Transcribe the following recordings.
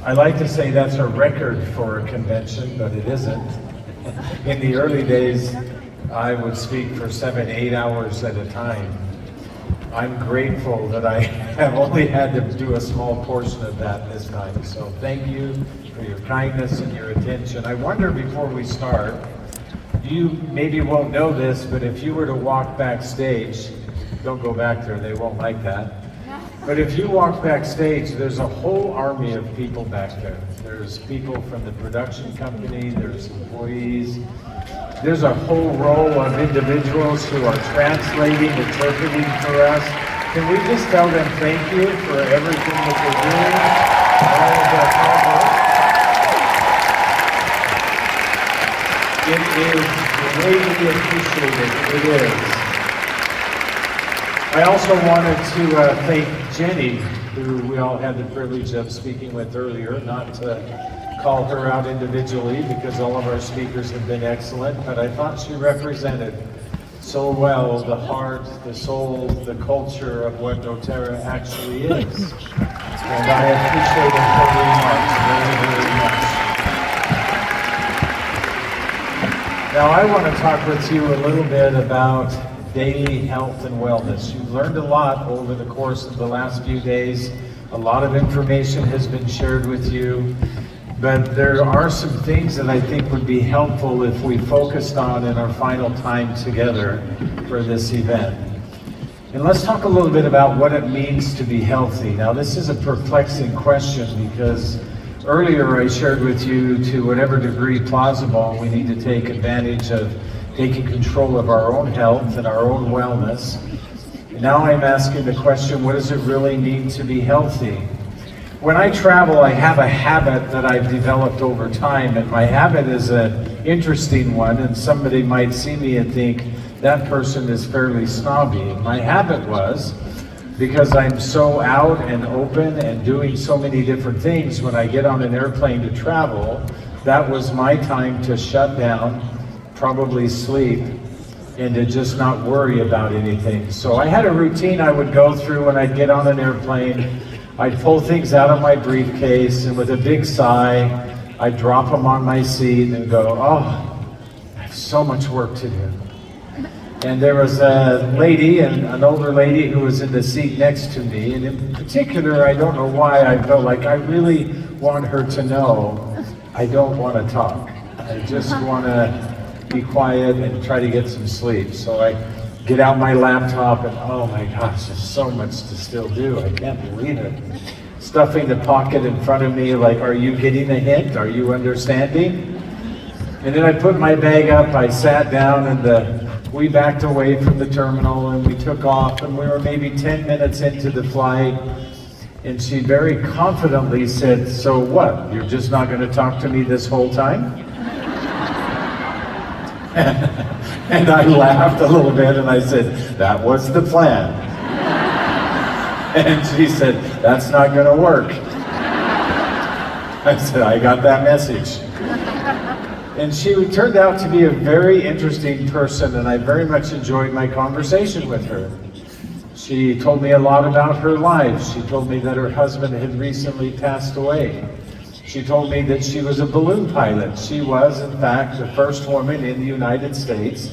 I like to say that's a record for a convention, but it isn't. In the early days, I would speak for 7-8 hours at a time. I'm grateful that I have only had to do a small portion of that this time. So thank you for your kindness and your attention. I wonder, before we start, you maybe won't know this, but if you were to walk backstage, don't go back there, they won't like that. But if you walk backstage, there's a whole army of people back there. There's people from the production company, there's employees. There's a whole row of individuals who are translating, interpreting for us. Can we just tell them thank you for everything that they're doing, all of their hard work? It is greatly appreciated. It is. I also wanted to thank Jenny, who we all had the privilege of speaking with earlier, not to call her out individually because all of our speakers have been excellent, but I thought she represented so well the heart, the soul, the culture of what doTERRA actually is. And I appreciated her remarks very, very much. Now I want to talk with you a little bit about daily health and wellness. You've learned a lot over the course of the last few days. A lot of information has been shared with you, but there are some things that I think would be helpful if we focused on in our final time together for this event. And let's talk a little bit about what it means to be healthy. Now, this is a perplexing question because earlier I shared with you, to whatever degree plausible, we need to take advantage of taking control of our own health and our own wellness. Now I'm asking the question, what does it really mean to be healthy? When I travel, I have a habit that I've developed over time, and my habit is an interesting one, and somebody might see me and think, that person is fairly snobby. My habit was, because I'm so out and open and doing so many different things, when I get on an airplane to travel, that was my time to shut down, probably sleep, and to just not worry about anything. So I had a routine I would go through when I'd get on an airplane. I'd pull things out of my briefcase, and with a big sigh, I'd drop them on my seat and go, oh, I have so much work to do. And there was a lady, an older lady, who was in the seat next to me, and in particular, I don't know why, I felt like I really want her to know I don't want to talk. I just want to be quiet and try to get some sleep. So I get out my laptop and, oh my gosh, there's so much to still do. I can't believe it. Stuffing the pocket in front of me like, are you getting a hint? Are you understanding? And then I put my bag up, I sat down, and we backed away from the terminal and we took off, and we were maybe 10 minutes into the flight, and she very confidently said, so what, you're just not going to talk to me this whole time? And I laughed a little bit and I said, that was the plan. And she said, that's not going to work. I said, I got that message. And she turned out to be a very interesting person, and I very much enjoyed my conversation with her. She told me a lot about her life. She told me that her husband had recently passed away. She told me that she was a balloon pilot. She was, in fact, the first woman in the United States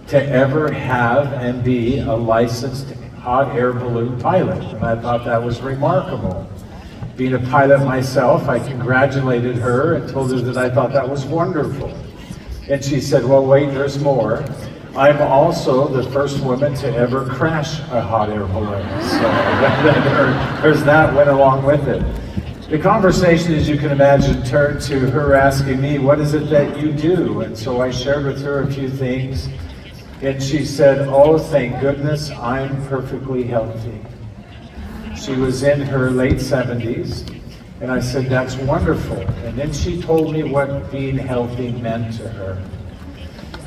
to ever have and be a licensed hot air balloon pilot. And I thought that was remarkable. Being a pilot myself, I congratulated her and told her that I thought that was wonderful. And she said, well, wait, there's more. I'm also the first woman to ever crash a hot air balloon. So there's that went along with it. The conversation, as you can imagine, turned to her asking me, what is it that you do? And so I shared with her a few things. And she said, oh, thank goodness, I'm perfectly healthy. She was in her late 70s. And I said, that's wonderful. And then she told me what being healthy meant to her.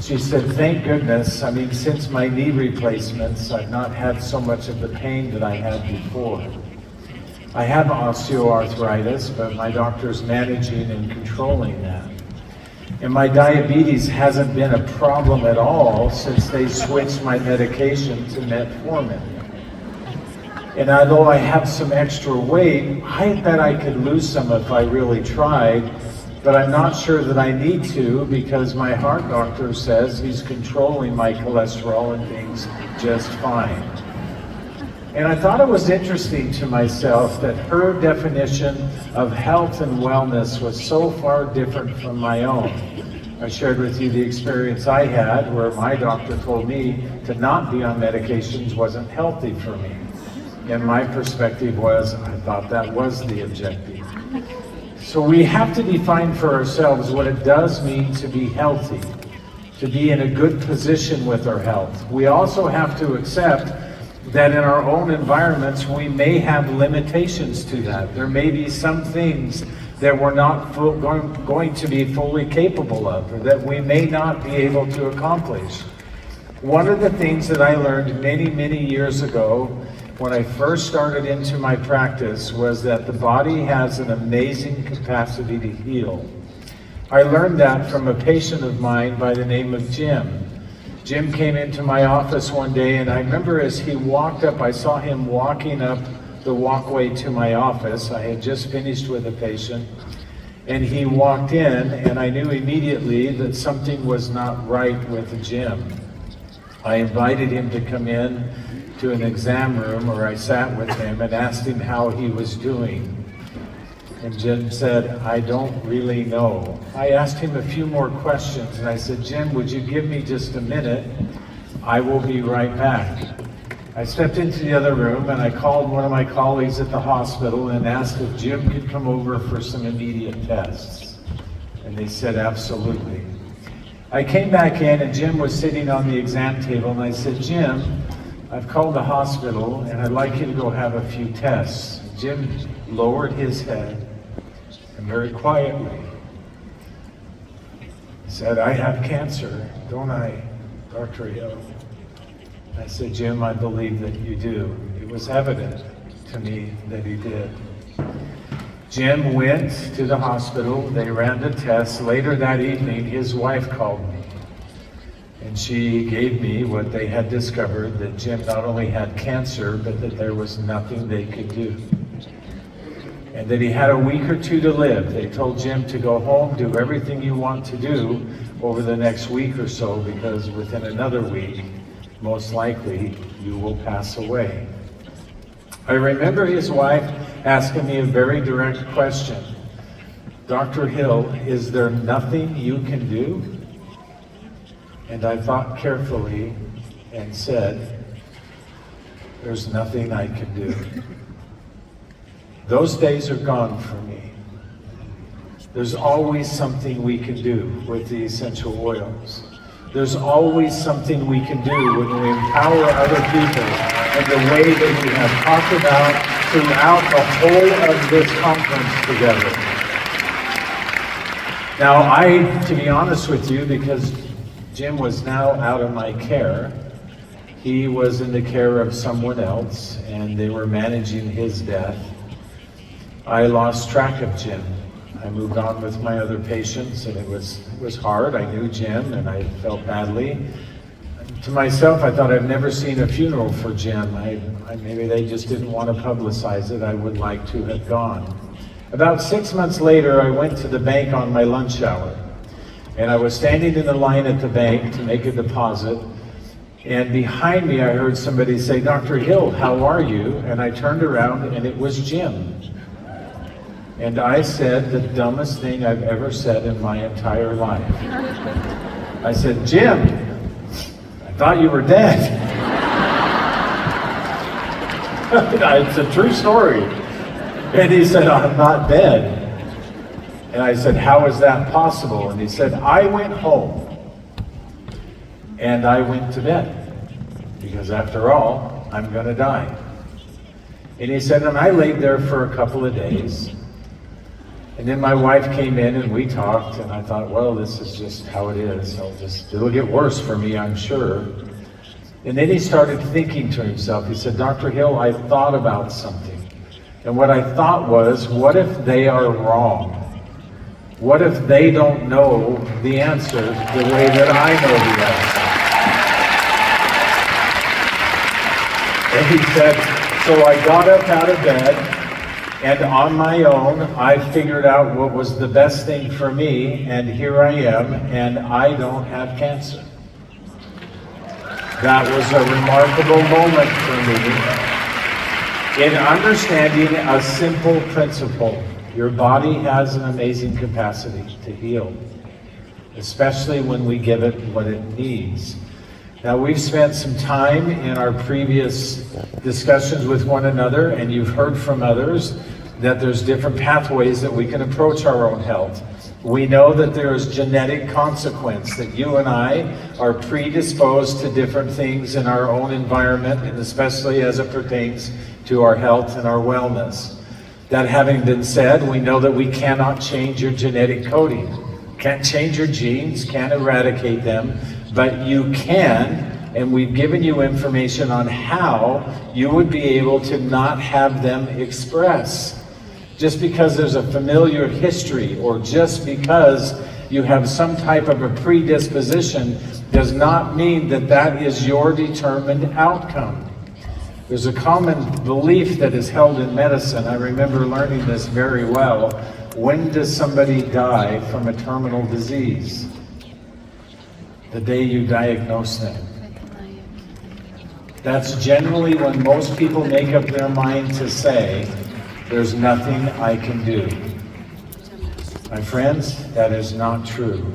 She said, thank goodness, I mean, since my knee replacements, I've not had so much of the pain that I had before. I have osteoarthritis, but my doctor's managing and controlling that. And my diabetes hasn't been a problem at all since they switched my medication to metformin. And although I have some extra weight, I bet I could lose some if I really tried, but I'm not sure that I need to because my heart doctor says he's controlling my cholesterol and things just fine. And I thought it was interesting to myself that her definition of health and wellness was so far different from my own. I shared with you the experience I had where my doctor told me to not be on medications wasn't healthy for me. And my perspective was, I thought that was the objective. So we have to define for ourselves what it does mean to be healthy, to be in a good position with our health. We also have to accept that in our own environments, we may have limitations to that. There may be some things that we're not going to be fully capable of, or that we may not be able to accomplish. One of the things that I learned many, many years ago when I first started into my practice was that the body has an amazing capacity to heal. I learned that from a patient of mine by the name of Jim. Jim came into my office one day, and I remember as he walked up, I saw him walking up the walkway to my office. I had just finished with a patient, and he walked in, and I knew immediately that something was not right with Jim. I invited him to come in to an exam room where I sat with him and asked him how he was doing. And Jim said, I don't really know. I asked him a few more questions and I said, Jim, would you give me just a minute? I will be right back. I stepped into the other room and I called one of my colleagues at the hospital and asked if Jim could come over for some immediate tests. And they said, absolutely. I came back in and Jim was sitting on the exam table and I said, Jim, I've called the hospital and I'd like you to go have a few tests. Jim lowered his head and very quietly said, I have cancer, don't I, Dr. Hill? I said, Jim, I believe that you do. It was evident to me that he did. Jim went to the hospital, they ran the tests. Later that evening, his wife called me. And she gave me what they had discovered, that Jim not only had cancer, but that there was nothing they could do. And that he had a week or two to live. They told Jim to go home, do everything you want to do over the next week or so, because within another week, most likely, you will pass away. I remember his wife asking me a very direct question. Dr. Hill, is there nothing you can do? And I thought carefully and said, there's nothing I can do. Those days are gone for me. There's always something we can do with the essential oils. There's always something we can do when we empower other people in the way that we have talked about throughout the whole of this conference together. Now, to be honest with you, because Jim was now out of my care, he was in the care of someone else, and they were managing his death. I lost track of Jim. I moved on with my other patients, and it was hard. I knew Jim, and I felt badly. To myself, I thought I'd never seen a funeral for Jim. Maybe they just didn't want to publicize it. I would like to have gone. About 6 months later, I went to the bank on my lunch hour, and I was standing in the line at the bank to make a deposit, and behind me I heard somebody say, Dr. Hill, how are you? And I turned around, and it was Jim. And I said the dumbest thing I've ever said in my entire life. I said, Jim, I thought you were dead. It's a true story. And he said, I'm not dead. And I said, how is that possible? And he said, I went home and I went to bed because after all, I'm going to die. And he said, and I laid there for a couple of days. And then my wife came in and we talked, and I thought, well, this is just how it is. It'll get worse for me, I'm sure. And then he started thinking to himself. He said, Dr. Hill, I thought about something. And what I thought was, what if they are wrong? What if they don't know the answer the way that I know the answer? And he said, So I got up out of bed, and on my own, I figured out what was the best thing for me, and here I am, and I don't have cancer. That was a remarkable moment for me in understanding a simple principle. Your body has an amazing capacity to heal, especially when we give it what it needs. Now, we've spent some time in our previous discussions with one another, and you've heard from others that there's different pathways that we can approach our own health. We know that there is genetic consequence, that you and I are predisposed to different things in our own environment, and especially as it pertains to our health and our wellness. That having been said, we know that we cannot change your genetic coding. Can't change your genes, can't eradicate them, but you can, and we've given you information on how you would be able to not have them express. Just because there's a familiar history, or just because you have some type of a predisposition, does not mean that that is your determined outcome. There's a common belief that is held in medicine. I remember learning this very well. When does somebody die from a terminal disease? The day you diagnose them. That's generally when most people make up their mind to say, there's nothing I can do. My friends, that is not true.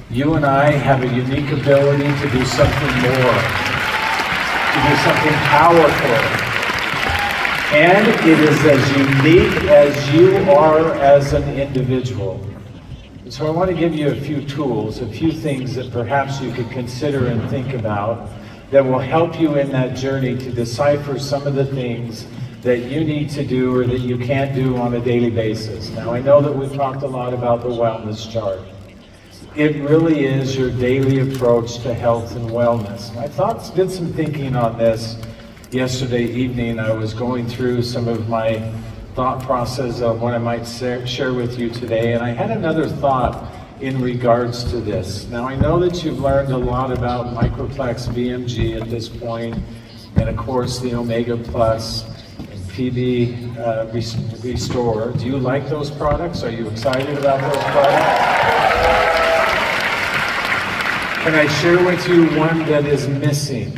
You and I have a unique ability to do something more, to do something powerful. And it is as unique as you are as an individual. So I want to give you a few tools, a few things that perhaps you could consider and think about that will help you in that journey to decipher some of the things that you need to do or that you can't do on a daily basis. Now, I know that we've talked a lot about the wellness chart. It really is your daily approach to health and wellness. I did some thinking on this yesterday evening. I was going through some of my thought process of what I might share with you today, and I had another thought in regards to this. Now, I know that you've learned a lot about Microplex BMG at this point, and of course the Omega Plus and PB Restore. Do you like those products? Are you excited about those products? Can I share with you one that is missing?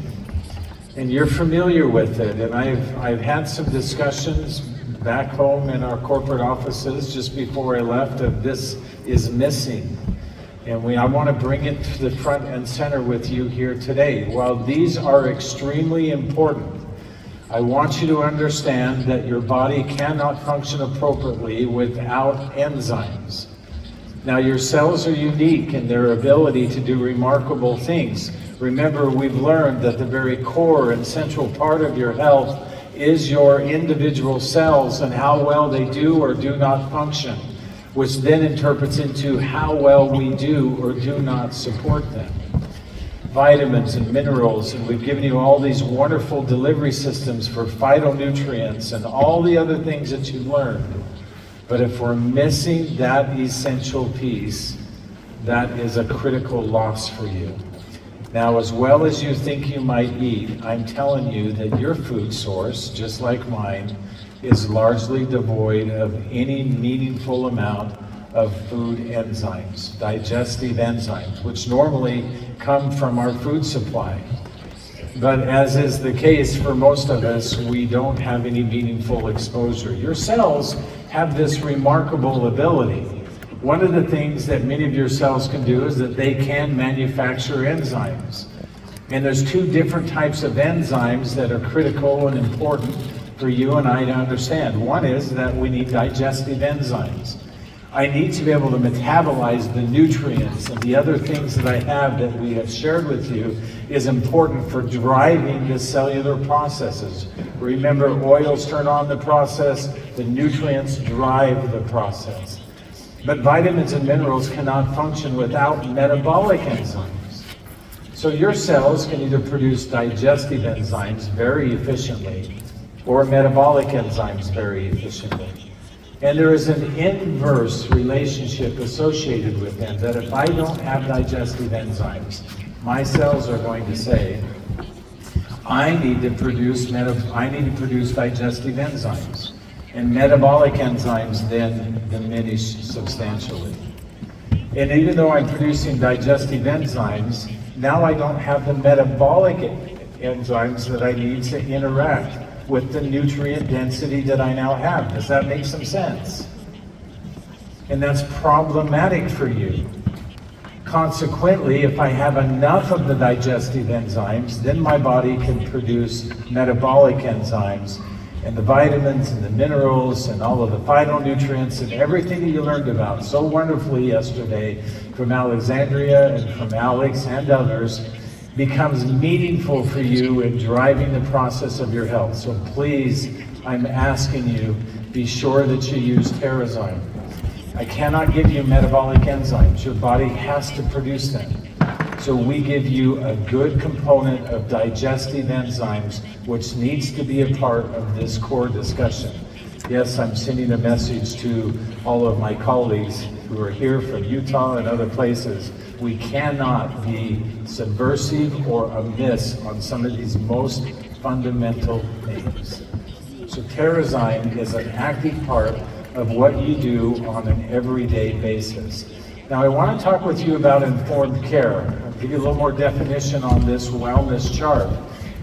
And you're familiar with it, and I've had some discussions back home in our corporate offices just before I left of this is missing. And I want to bring it to the front and center with you here today. While these are extremely important, I want you to understand that your body cannot function appropriately without enzymes. Now, your cells are unique in their ability to do remarkable things. Remember, we've learned that the very core and central part of your health is your individual cells and how well they do or do not function, which then interprets into how well we do or do not support them. Vitamins and minerals, and we've given you all these wonderful delivery systems for phytonutrients and all the other things that you've learned. But if we're missing that essential piece, that is a critical loss for you. Now, as well as you think you might eat, I'm telling you that your food source, just like mine, is largely devoid of any meaningful amount of food enzymes, digestive enzymes, which normally come from our food supply. But as is the case for most of us, we don't have any meaningful exposure. Your cells have this remarkable ability. One of the things that many of your cells can do is that they can manufacture enzymes. And there's two different types of enzymes that are critical and important for you and I to understand. One is that we need digestive enzymes. I need to be able to metabolize the nutrients, and the other things that I have that we have shared with you is important for driving the cellular processes. Remember, oils turn on the process, the nutrients drive the process. But vitamins and minerals cannot function without metabolic enzymes. So your cells can either produce digestive enzymes very efficiently or metabolic enzymes very efficiently. And there is an inverse relationship associated with them, that if I don't have digestive enzymes, my cells are going to say, I need to produce digestive enzymes, and metabolic enzymes then diminish substantially. And even though I'm producing digestive enzymes, now I don't have the metabolic enzymes that I need to interact with the nutrient density that I now have. Does that make some sense? And that's problematic for you. Consequently, if I have enough of the digestive enzymes, then my body can produce metabolic enzymes and the vitamins and the minerals and all of the phytonutrients and everything that you learned about so wonderfully yesterday from Alexandria and from Alex and others becomes meaningful for you in driving the process of your health. So please, I'm asking you, be sure that you use Terrazyme. I cannot give you metabolic enzymes. Your body has to produce them. So we give you a good component of digestive enzymes, which needs to be a part of this core discussion. Yes, I'm sending a message to all of my colleagues who are here from Utah and other places. We cannot be subversive or amiss on some of these most fundamental things. So Terrazyme is an active part of what you do on an everyday basis. Now I want to talk with you about informed care. I'll give you a little more definition on this wellness chart.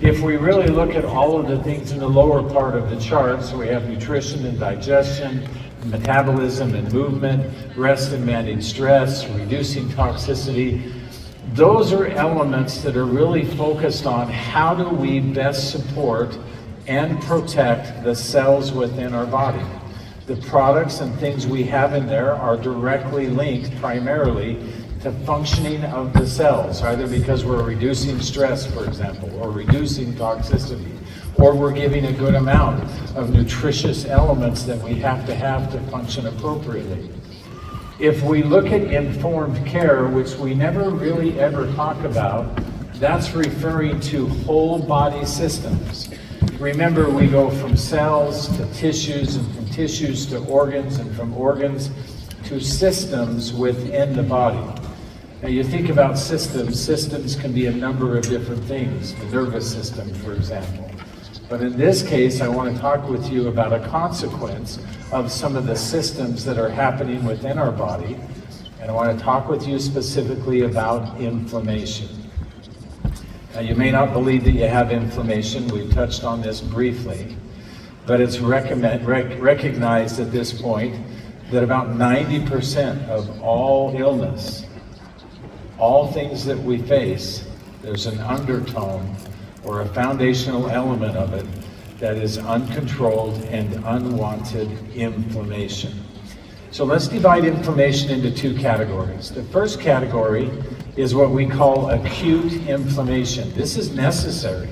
If we really look at all of the things in the lower part of the chart, so we have nutrition and digestion, metabolism and movement, rest and manage stress, reducing toxicity, those are elements that are really focused on how do we best support and protect the cells within our body. The products and things we have in there are directly linked primarily to functioning of the cells, either because we're reducing stress, for example, or reducing toxicity, or we're giving a good amount of nutritious elements that we have to function appropriately. If we look at informed care, which we never really ever talk about, that's referring to whole body systems. Remember, we go from cells to tissues, and from tissues to organs, and from organs to systems within the body. Now you think about systems can be a number of different things, the nervous system, for example. But in this case, I want to talk with you about a consequence of some of the systems that are happening within our body. And I want to talk with you specifically about inflammation. Now, you may not believe that you have inflammation. We've touched on this briefly, but it's recognized at this point that about 90% of all illness, all things that we face, there's an undertone or a foundational element of it that is uncontrolled and unwanted inflammation. So let's divide inflammation into two categories. The first category is what we call acute inflammation. This is necessary.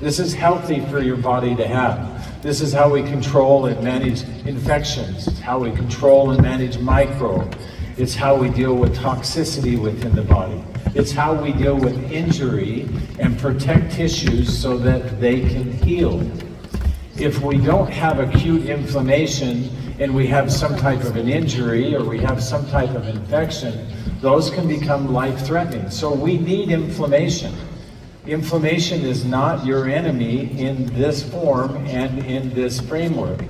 This is healthy for your body to have. This is how we control and manage infections. It's how we control and manage microbe. It's how we deal with toxicity within the body. It's how we deal with injury and protect tissues so that they can heal. If we don't have acute inflammation and we have some type of an injury or we have some type of infection, those can become life-threatening. So we need inflammation. Inflammation is not your enemy in this form and in this framework.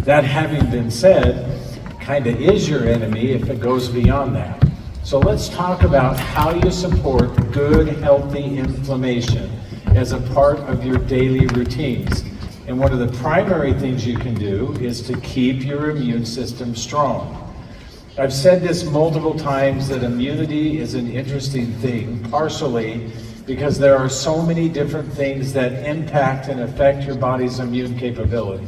That having been said, kind of is your enemy if it goes beyond that. So let's talk about how you support good, healthy inflammation as a part of your daily routines. And one of the primary things you can do is to keep your immune system strong. I've said this multiple times that immunity is an interesting thing, partially because there are so many different things that impact and affect your body's immune capability.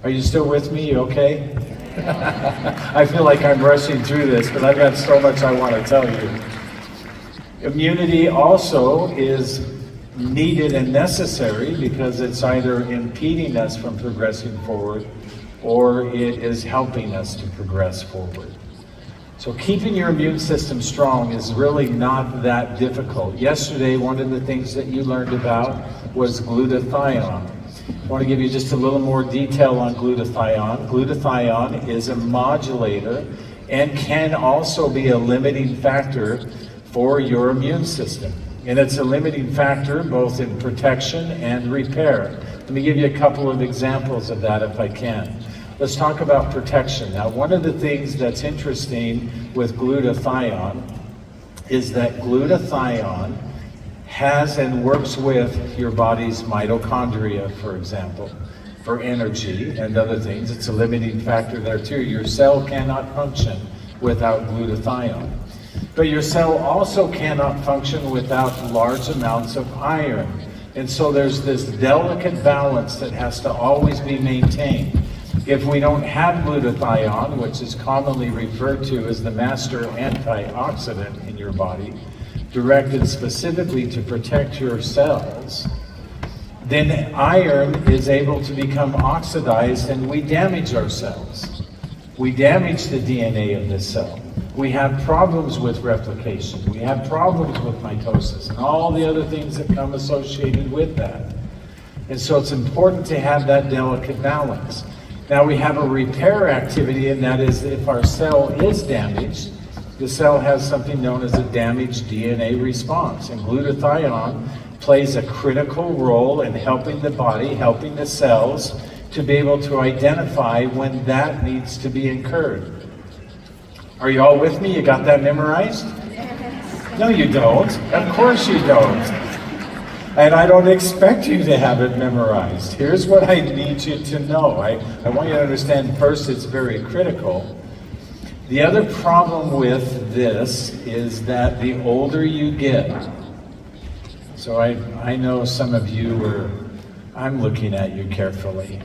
Are you still with me? You okay? I feel like I'm rushing through this, but I've got so much I want to tell you. Immunity also is needed and necessary because it's either impeding us from progressing forward or it is helping us to progress forward. So keeping your immune system strong is really not that difficult. Yesterday, one of the things that you learned about was glutathione. I want to give you just a little more detail on glutathione. Glutathione is a modulator and can also be a limiting factor for your immune system. And it's a limiting factor both in protection and repair. Let me give you a couple of examples of that if I can. Let's talk about protection. Now, one of the things that's interesting with glutathione is that glutathione has and works with your body's mitochondria, for example, for energy and other things. It's a limiting factor there too. Your cell cannot function without glutathione. But your cell also cannot function without large amounts of iron. And so there's this delicate balance that has to always be maintained. If we don't have glutathione, which is commonly referred to as the master antioxidant in your body, directed specifically to protect your cells, then iron is able to become oxidized and we damage our cells. We damage the DNA of the cell. We have problems with replication. We have problems with mitosis and all the other things that come associated with that. And so it's important to have that delicate balance. Now we have a repair activity, and that is if our cell is damaged, the cell has something known as a damaged DNA response. And glutathione plays a critical role in helping the body, helping the cells to be able to identify when that needs to be incurred. Are you all with me? You got that memorized? No, you don't. Of course you don't. And I don't expect you to have it memorized. Here's what I need you to know. I want you to understand first it's very critical. The other problem with this is that the older you get, so I know some of you I'm looking at you carefully.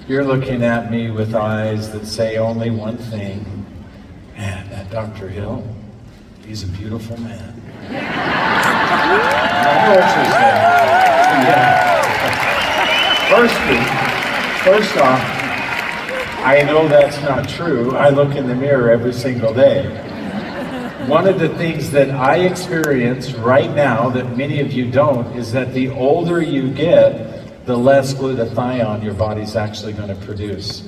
You're looking at me with eyes that say only one thing. Man, that Dr. Hill, he's a beautiful man. I know what you're saying. Yeah. First off, I know that's not true. I look in the mirror every single day. One of the things that I experience right now that many of you don't is that the older you get, the less glutathione your body's actually going to produce.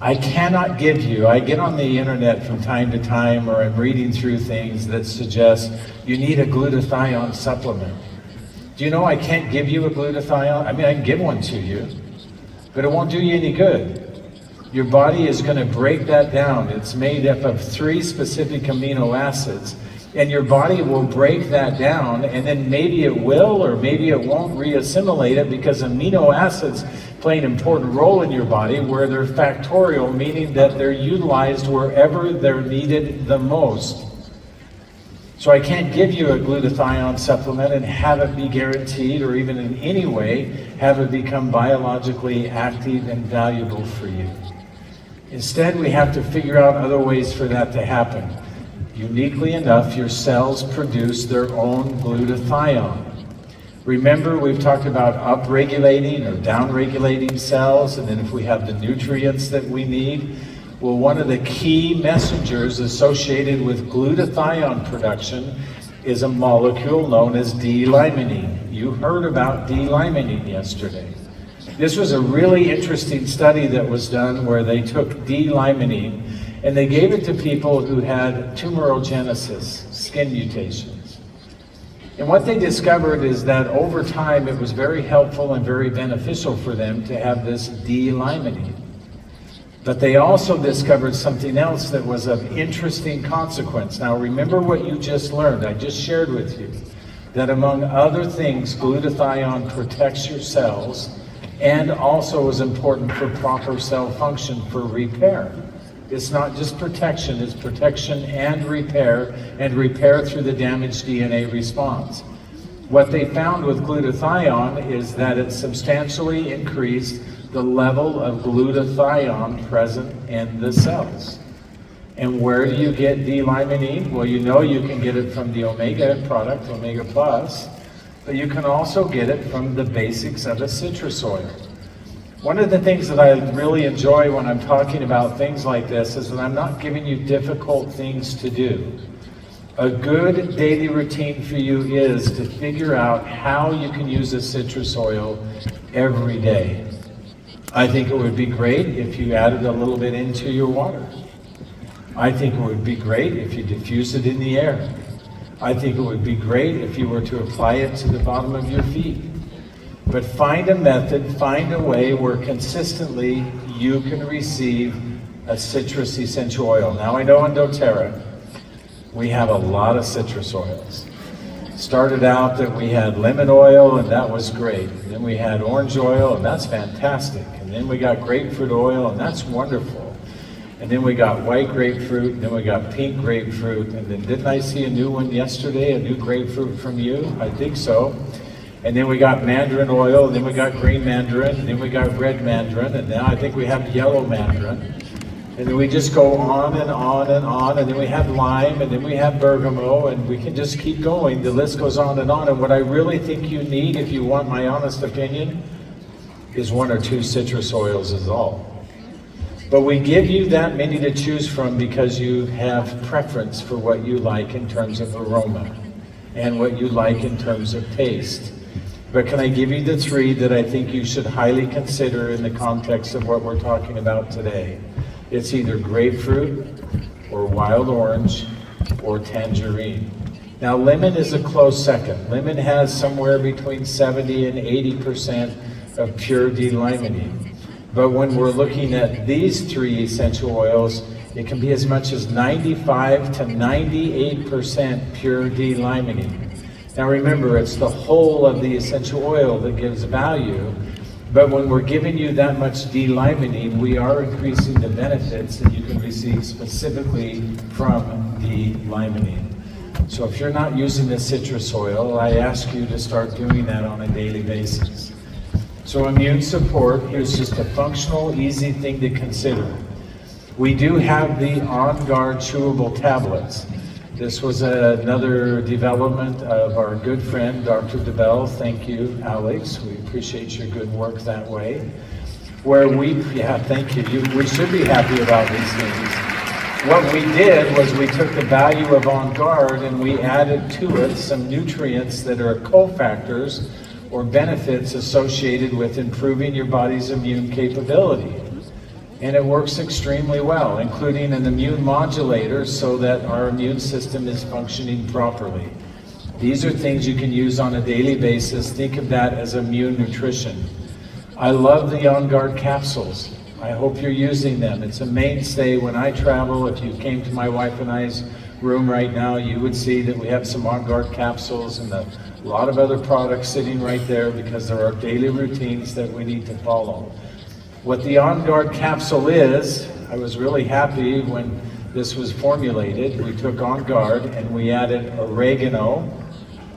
I cannot give you, I get on the internet from time to time, or I'm reading through things that suggest you need a glutathione supplement. Do you know I can't give you a glutathione? I mean, I can give one to you, but it won't do you any good. Your body is going to break that down. It's made up of 3 specific amino acids, and your body will break that down, and then maybe it will or maybe it won't re-assimilate it, because amino acids play an important role in your body where they're factorial, meaning that they're utilized wherever they're needed the most. So I can't give you a glutathione supplement and have it be guaranteed, or even in any way have it become biologically active and valuable for you. Instead, we have to figure out other ways for that to happen. Uniquely enough, your cells produce their own glutathione. Remember, we've talked about upregulating or downregulating cells, and then if we have the nutrients that we need. Well, one of the key messengers associated with glutathione production is a molecule known as D-limonene. You heard about D-limonene yesterday. This was a really interesting study that was done where they took D-limonene and they gave it to people who had tumorigenesis, skin mutations. And what they discovered is that over time it was very helpful and very beneficial for them to have this D-limonene. But they also discovered something else that was of interesting consequence. Now remember what you just learned, I just shared with you, that among other things, glutathione protects your cells and also is important for proper cell function, for repair. It's not just protection, it's protection and repair through the damaged DNA response. What they found with glutathione is that it substantially increased the level of glutathione present in the cells. And where do you get D-limonene? Well, you know you can get it from the omega product, omega plus, but you can also get it from the basics of a citrus oil. One of the things that I really enjoy when I'm talking about things like this is that I'm not giving you difficult things to do. A good daily routine for you is to figure out how you can use a citrus oil every day. I think it would be great if you added a little bit into your water. I think it would be great if you diffuse it in the air. I think it would be great if you were to apply it to the bottom of your feet. But find a method, find a way where consistently you can receive a citrus essential oil. Now I know in doTERRA, we have a lot of citrus oils. Started out that we had lemon oil, and that was great. Then we had orange oil, and that's fantastic. And then we got grapefruit oil, and that's wonderful. And then we got white grapefruit, and then we got pink grapefruit, and then didn't I see a new one yesterday, a new grapefruit from you? I think so. And then we got mandarin oil, and then we got green mandarin, and then we got red mandarin, and now I think we have yellow mandarin. And then we just go on and on and on, and then we have lime, and then we have bergamot, and we can just keep going. The list goes on. And what I really think you need, if you want my honest opinion, is 1 or 2 citrus oils is all. But we give you that many to choose from because you have preference for what you like in terms of aroma and what you like in terms of taste. But can I give you the 3 that I think you should highly consider in the context of what we're talking about today? It's either grapefruit or wild orange or tangerine. Now lemon is a close second. Lemon has somewhere between 70 and 80% of pure D-limonene. But when we're looking at these 3 essential oils, it can be as much as 95 to 98% pure D-limonene. Now remember, it's the whole of the essential oil that gives value. But when we're giving you that much D-limonene, we are increasing the benefits that you can receive specifically from D-limonene. So if you're not using the citrus oil, I ask you to start doing that on a daily basis. So immune support, here's just a functional, easy thing to consider. We do have the On Guard chewable tablets. This was another development of our good friend, Dr. DeBell. Thank you, Alex. We appreciate your good work that way. Thank you. We should be happy about these things. What we did was we took the value of On Guard and we added to it some nutrients that are cofactors or benefits associated with improving your body's immune capability. And it works extremely well, including an immune modulator so that our immune system is functioning properly. These are things you can use on a daily basis. Think of that as immune nutrition. I love the On Guard capsules. I hope you're using them. It's a mainstay when I travel. If you came to my wife and I's room right now, you would see that we have some On Guard capsules and a lot of other products sitting right there because there are daily routines that we need to follow. What the On Guard capsule is, I was really happy when this was formulated. We took On Guard and we added oregano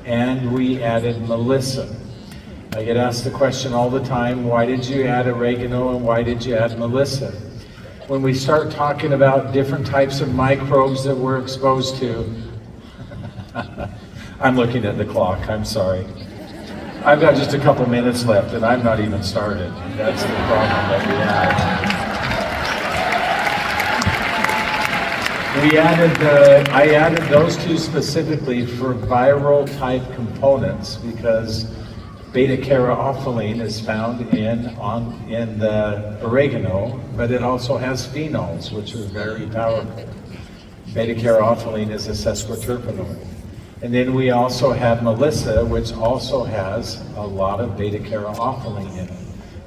and we added melissa. I get asked the question all the time, why did you add oregano and why did you add melissa? When we start talking about different types of microbes that we're exposed to, I'm looking at the clock, I'm sorry. I've got just a couple minutes left and I'm not even started. That's the problem that we have. I added those 2 specifically for viral type components because beta-caryophyllene is found in the oregano, but it also has phenols, which are very powerful. Beta-caryophyllene is a sesquiterpenoid. And then we also have melissa, which also has a lot of beta-caryophyllene in it.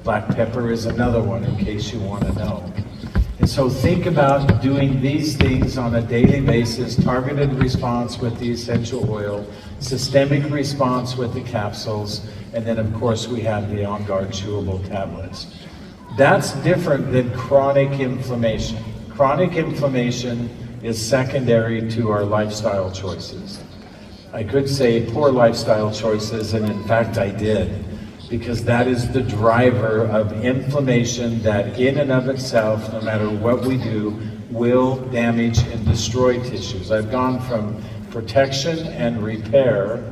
Black pepper is another one, in case you want to know. And so think about doing these things on a daily basis, targeted response with the essential oil, systemic response with the capsules, and then of course we have the On Guard chewable tablets. That's different than chronic inflammation. Chronic inflammation is secondary to our lifestyle choices. I could say poor lifestyle choices, and in fact I did, because that is the driver of inflammation that in and of itself, no matter what we do, will damage and destroy tissues. I've gone from protection and repair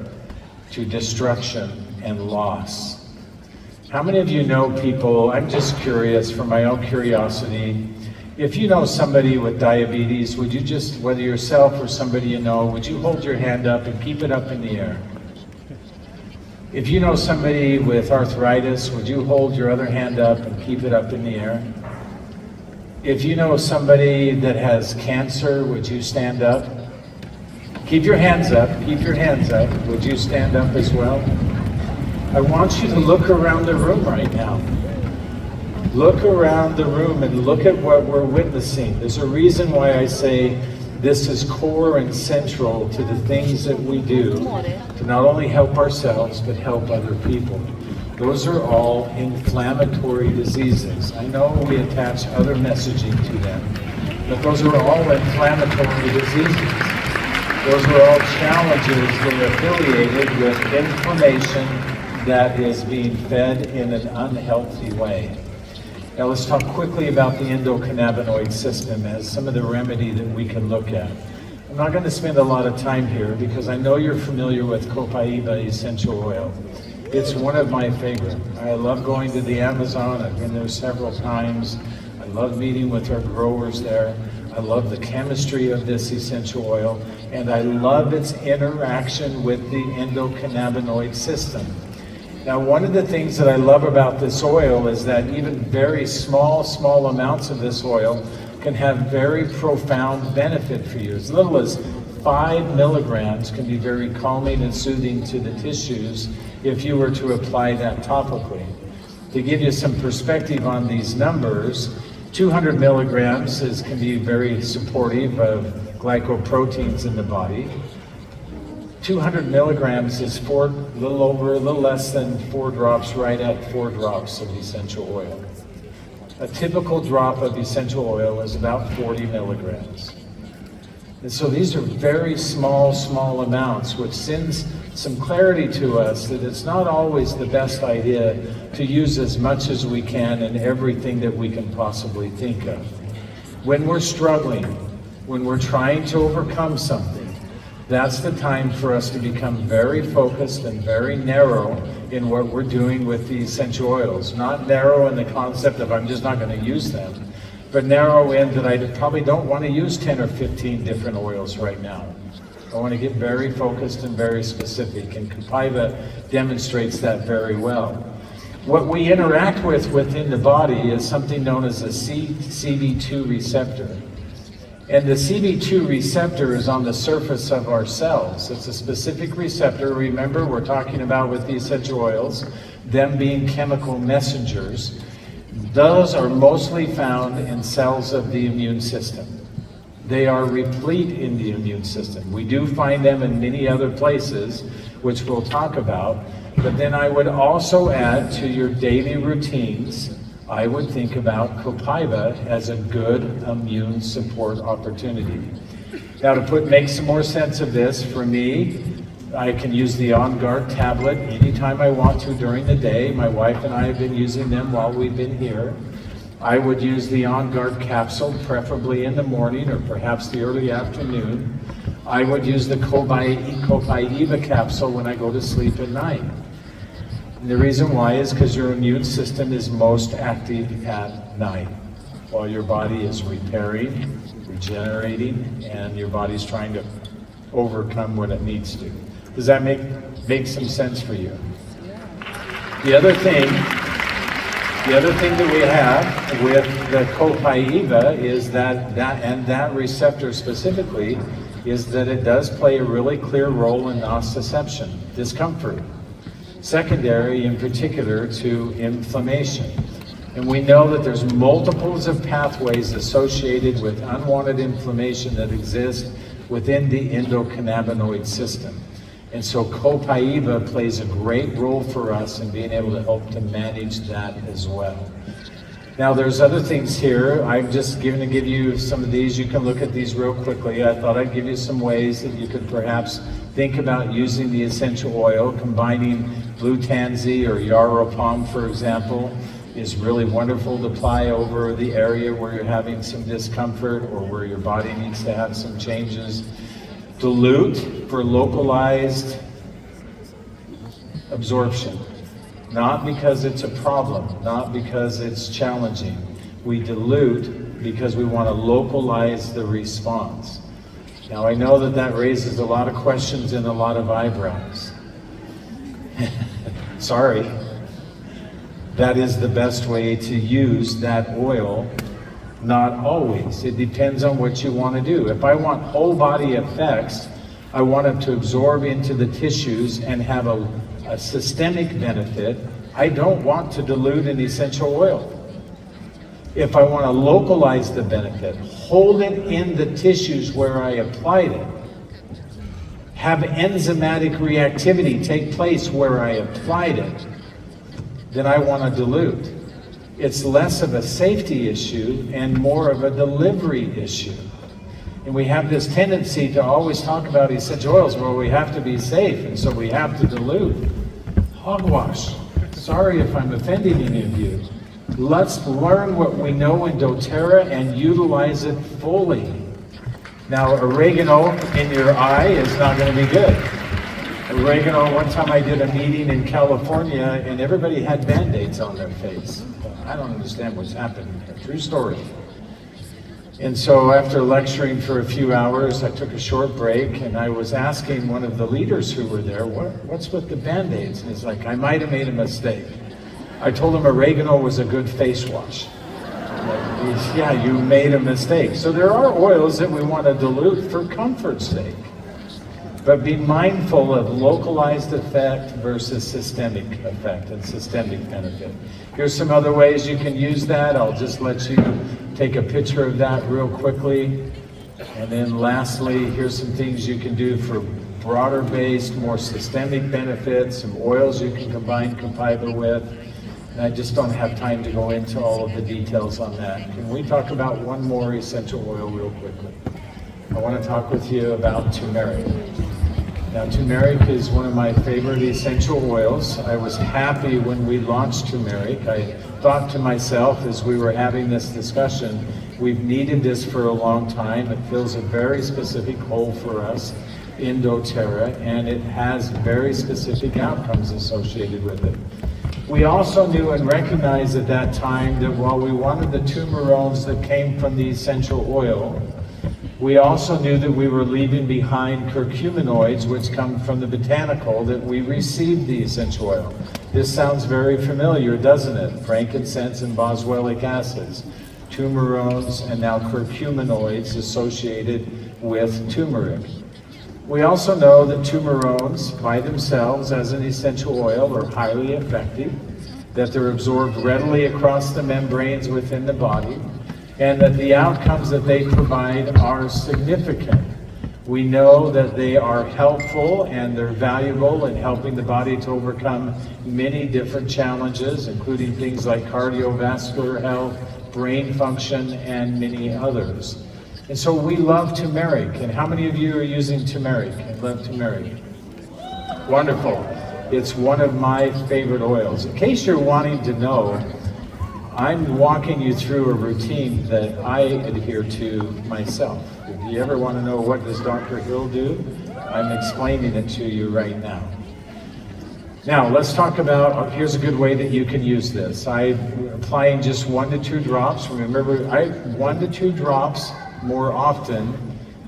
to destruction and loss. How many of you know people, I'm just curious for my own curiosity, if you know somebody with diabetes, would you just, whether yourself or somebody you know, would you hold your hand up and keep it up in the air? If you know somebody with arthritis, would you hold your other hand up and keep it up in the air? If you know somebody that has cancer, would you stand up? Keep your hands up, keep your hands up. Would you stand up as well? I want you to look around the room right now. Look around the room and look at what we're witnessing. There's a reason why I say this is core and central to the things that we do to not only help ourselves, but help other people. Those are all inflammatory diseases. I know we attach other messaging to them, but those are all inflammatory diseases. Those are all challenges that are affiliated with inflammation that is being fed in an unhealthy way. Now let's talk quickly about the endocannabinoid system as some of the remedy that we can look at. I'm not going to spend a lot of time here because I know you're familiar with copaiba essential oil. It's one of my favorite. I love going to the Amazon. I've been there several times. I love meeting with our growers there. I love the chemistry of this essential oil, and I love its interaction with the endocannabinoid system. Now, one of the things that I love about this oil is that even very small amounts of this oil can have very profound benefit for you. As little as 5 milligrams can be very calming and soothing to the tissues if you were to apply that topically. To give you some perspective on these numbers, 200 milligrams can be very supportive of glycoproteins in the body. 200 milligrams is a little less than 4 drops, right at 4 drops of essential oil. A typical drop of essential oil is about 40 milligrams. And so these are very small amounts, which sends some clarity to us that it's not always the best idea to use as much as we can in everything that we can possibly think of. When we're struggling, when we're trying to overcome something, that's the time for us to become very focused and very narrow in what we're doing with the essential oils. Not narrow in the concept of I'm just not going to use them, but narrow in that I probably don't want to use 10 or 15 different oils right now. I want to get very focused and very specific, and copaiba demonstrates that very well. What we interact with within the body is something known as a CB2 receptor. And the CB2 receptor is on the surface of our cells. It's a specific receptor. Remember, we're talking about with the essential oils, them being chemical messengers. Those are mostly found in cells of the immune system. They are replete in the immune system. We do find them in many other places, which we'll talk about. But then I would also add to your daily routines, I would think about copaiba as a good immune support opportunity. Now to make some more sense of this, for me, I can use the On Guard tablet anytime I want to during the day. My wife and I have been using them while we've been here. I would use the On Guard capsule, preferably in the morning or perhaps the early afternoon. I would use the copaiba capsule when I go to sleep at night. And the reason why is because your immune system is most active at night, while your body is repairing, regenerating, and your body's trying to overcome what it needs to. Does that make some sense for you? The other thing that we have with the copaiba is that receptor specifically is that it does play a really clear role in nociception, discomfort, secondary in particular to inflammation. And we know that there's multiples of pathways associated with unwanted inflammation that exist within the endocannabinoid system. And so copaiba plays a great role for us in being able to help to manage that as well. Now there's other things here. I'm just going to give you some of these. You can look at these real quickly. I thought I'd give you some ways that you could perhaps think about using the essential oil. Combining blue tansy or yarrow palm, for example, is really wonderful to apply over the area where you're having some discomfort or where your body needs to have some changes. Dilute for localized absorption. Not because it's a problem, not because it's challenging. We dilute because we want to localize the response. Now I know that raises a lot of questions and a lot of eyebrows. Sorry. That is the best way to use that oil. Not always. It depends on what you want to do. If I want whole body effects, I want it to absorb into the tissues and have a systemic benefit. I don't want to dilute an essential oil. If I want to localize the benefit, hold it in the tissues where I applied it, have enzymatic reactivity take place where I applied it, then I want to dilute. It's less of a safety issue and more of a delivery issue. And we have this tendency to always talk about essential oils where we have to be safe, and so we have to dilute. Hogwash. Sorry if I'm offending any of you. Let's learn what we know in doTERRA and utilize it fully. Now, oregano in your eye is not going to be good. Oregano, one time I did a meeting in California and everybody had Band-Aids on their face. I don't understand what's happening here. True story. And so after lecturing for a few hours, I took a short break and I was asking one of the leaders who were there, what's with the Band-Aids? And he's like, I might have made a mistake. I told him oregano was a good face wash. Yeah, you made a mistake. So there are oils that we want to dilute for comfort's sake. But be mindful of localized effect versus systemic effect and systemic benefit. Here's some other ways you can use that. I'll just let you take a picture of that real quickly. And then lastly, here's some things you can do for broader based, more systemic benefits, some oils you can combine Compiba with. And I just don't have time to go into all of the details on that. Can we talk about one more essential oil real quickly? I want to talk with you about turmeric. Now, turmeric is one of my favorite essential oils. I was happy when we launched turmeric. I thought to myself as we were having this discussion, we've needed this for a long time. It fills a very specific hole for us in doTERRA, and it has very specific outcomes associated with it. We also knew and recognized at that time that while we wanted the tumerones that came from the essential oil, we also knew that we were leaving behind curcuminoids, which come from the botanical that we received the essential oil. This sounds very familiar, doesn't it? Frankincense and boswellic acids, tumerones, and now curcuminoids associated with turmeric. We also know that tumerones by themselves as an essential oil are highly effective, that they're absorbed readily across the membranes within the body, and that the outcomes that they provide are significant. We know that they are helpful and they're valuable in helping the body to overcome many different challenges, including things like cardiovascular health, brain function, and many others. And so we love turmeric. And how many of you are using turmeric and love turmeric? Wonderful. It's one of my favorite oils. In case you're wanting to know, I'm walking you through a routine that I adhere to myself. If you ever want to know what does Dr. Hill do, I'm explaining it to you right now. Now, let's talk about, here's a good way that you can use this. I'm applying just 1 to 2 drops. Remember, 1 to 2 drops more often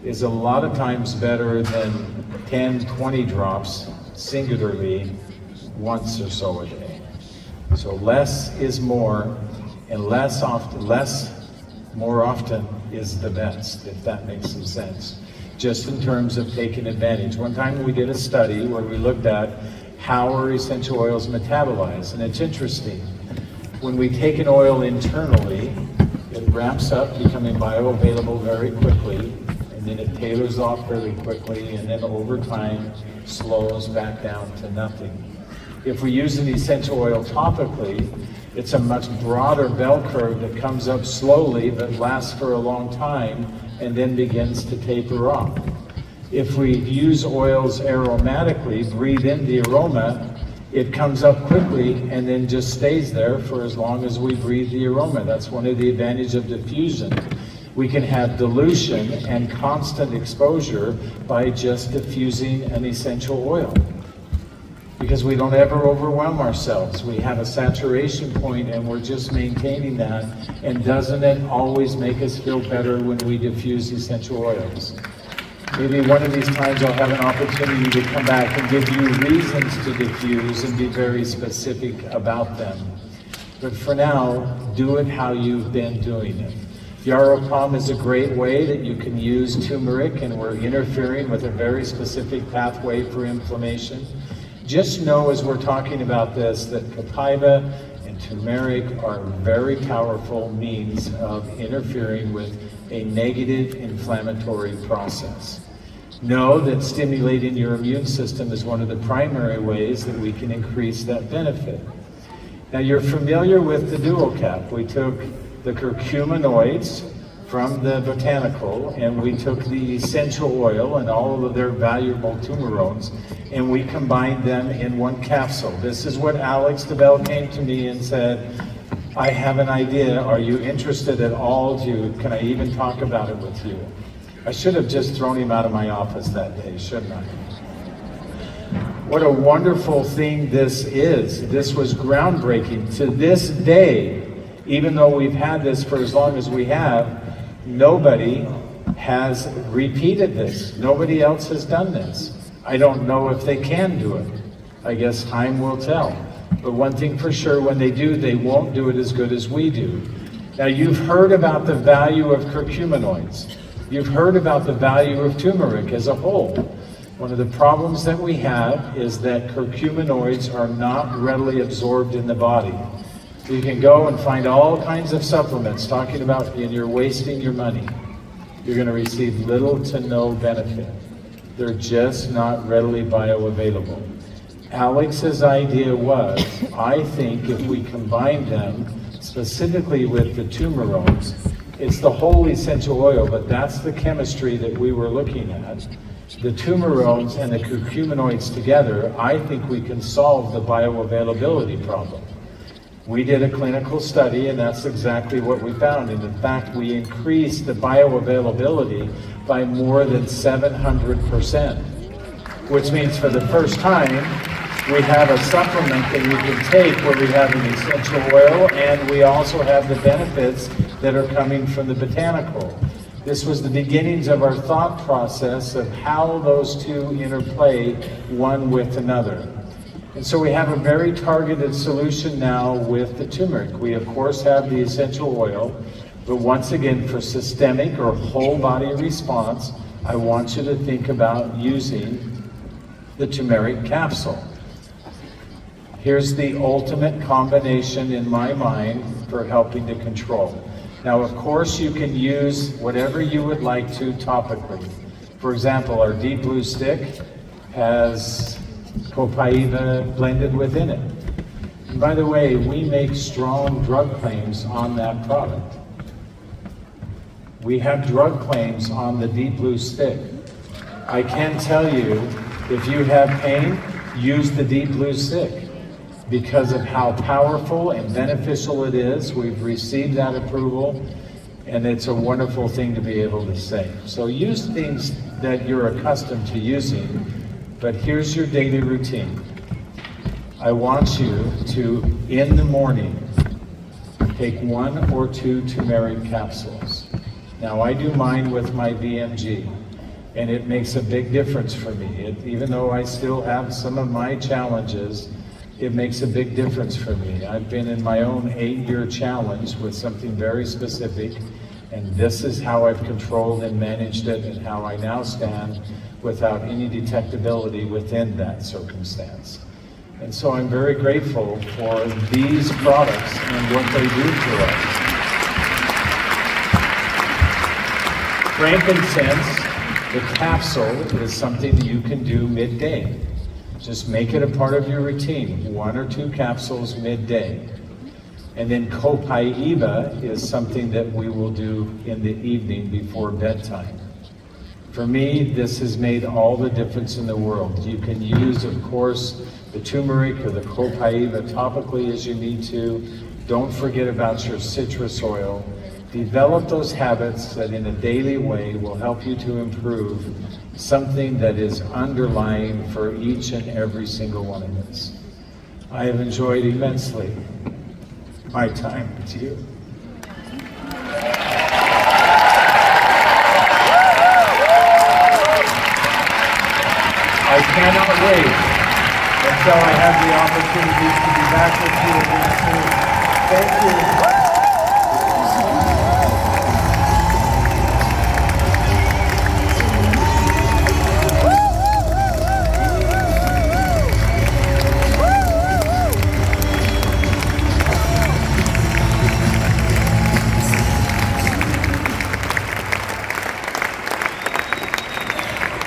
is a lot of times better than 10, 20 drops singularly once or so a day. So less is more, and more often is the best, if that makes some sense, just in terms of taking advantage. One time we did a study where we looked at how are essential oils metabolized, and it's interesting. When we take an oil internally, it ramps up, becoming bioavailable very quickly, and then it tailors off very quickly, and then over time slows back down to nothing. If we use an essential oil topically, it's a much broader bell curve that comes up slowly but lasts for a long time and then begins to taper off. If we use oils aromatically, breathe in the aroma, it comes up quickly and then just stays there for as long as we breathe the aroma. That's one of the advantages of diffusion. We can have dilution and constant exposure by just diffusing an essential oil, because we don't ever overwhelm ourselves. We have a saturation point and we're just maintaining that. And doesn't it always make us feel better when we diffuse essential oils? Maybe one of these times I'll have an opportunity to come back and give you reasons to diffuse and be very specific about them. But for now, do it how you've been doing it. Yarrow palm is a great way that you can use turmeric, and we're interfering with a very specific pathway for inflammation. Just know as we're talking about this that copaiba and turmeric are very powerful means of interfering with a negative inflammatory process. Know that stimulating your immune system is one of the primary ways that we can increase that benefit. Now you're familiar with the dual cap. We took the curcuminoids from the botanical, and we took the essential oil and all of their valuable tumerones, and we combined them in one capsule. This is what Alex DeBell came to me and said, I have an idea, are you interested at all can I even talk about it with you? I should have just thrown him out of my office that day, shouldn't I? What a wonderful thing this is. This was groundbreaking. To this day, even though we've had this for as long as we have, nobody has repeated this. Nobody else has done this. I don't know if they can do it. I guess time will tell. But one thing for sure, when they do, they won't do it as good as we do. Now, you've heard about the value of curcuminoids. You've heard about the value of turmeric as a whole. One of the problems that we have is that curcuminoids are not readily absorbed in the body. You can go and find all kinds of supplements talking about, and you're wasting your money. You're going to receive little to no benefit. They're just not readily bioavailable. Alex's idea was, I think if we combine them specifically with the tumerones, it's the whole essential oil, but that's the chemistry that we were looking at. The tumerones and the curcuminoids together, I think we can solve the bioavailability problem. We did a clinical study, and that's exactly what we found. And in fact, we increased the bioavailability by more than 700%, which means for the first time, we have a supplement that you can take where we have an essential oil, and we also have the benefits that are coming from the botanical. This was the beginnings of our thought process of how those two interplay one with another. And so we have a very targeted solution now with the turmeric. We of course have the essential oil, but once again for systemic or whole body response, I want you to think about using the turmeric capsule. Here's the ultimate combination in my mind for helping to control. Now of course you can use whatever you would like to topically. For example, our deep blue stick has copaiba blended within it. And by the way, we make strong drug claims on that product. We have drug claims on the deep blue stick. I can tell you, if you have pain, use the deep blue stick because of how powerful and beneficial it is. We've received that approval, and it's a wonderful thing to be able to say. So use things that you're accustomed to using. But here's your daily routine. I want you to, in the morning, take 1 or 2 turmeric capsules. Now I do mine with my BMG, and it makes a big difference for me. Even though I still have some of my challenges, it makes a big difference for me. I've been in my own 8-year challenge with something very specific, and this is how I've controlled and managed it, and how I now stand without any detectability within that circumstance. And so I'm very grateful for these products and what they do for us. Frankincense, the capsule, is something you can do midday. Just make it a part of your routine, 1 or 2 capsules midday. And then copaiba is something that we will do in the evening before bedtime. For me, this has made all the difference in the world. You can use, of course, the turmeric or the copaiba topically as you need to. Don't forget about your citrus oil. Develop those habits that in a daily way will help you to improve something that is underlying for each and every single one of us. I have enjoyed immensely my time with you. I cannot wait until I have the opportunity to be back with you again soon. Thank you.